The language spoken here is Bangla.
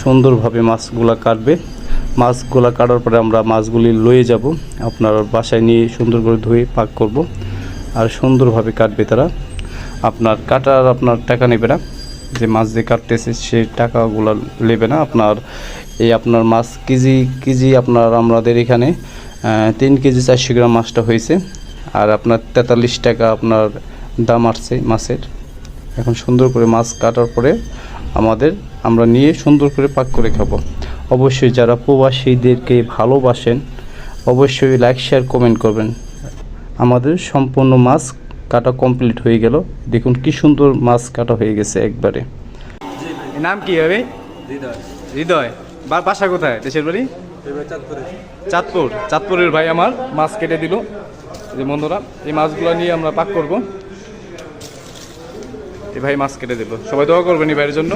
সুন্দরভাবে মাছগুলা কাটবে। মাছগুলা কাটার পরে আমরা মাছগুলি লয়ে যাব, আপনার বাসায় নিয়ে সুন্দর করে ধুয়ে পাক করব, আর সুন্দরভাবে কাটবে তারা। আপনার কাটার আপনার টাকা নেবে না, যে মাছ যে কাটতেছে সেই টাকাগুলো নেবে না। আপনার মাছ কেজি আপনার আমাদের এখানে 3 কেজি 400 গ্রাম মাছটা হয়েছে, আর আপনার 43 টাকা আপনার দাম আসছে মাছের। এখন সুন্দর করে মাছ কাটার পরে আমরা নিয়ে সুন্দর করে পাক করে খাবো। অবশ্যই যারা প্রবাসীদেরকে ভালোবাসেন অবশ্যই লাইক শেয়ার কমেন্ট করবেন। আমাদের সম্পূর্ণ মাছ কাটা কমপ্লিট হয়ে গেল। দেখুন কি সুন্দর মাছ কাটা হয়ে গেছে একবারে। নাম কি হবে? হৃদয়। বাসা কোথায়? দেশের বাড়ি চাঁদপুরের ভাই আমার মাছ কেটে দিল। যে বন্ধুরা, এই মাছগুলো নিয়ে আমরা পাক করব। এই ভাই মাছ কেটে দিল, সবাই দোয়া করবেন এই ভাইয়ের জন্য।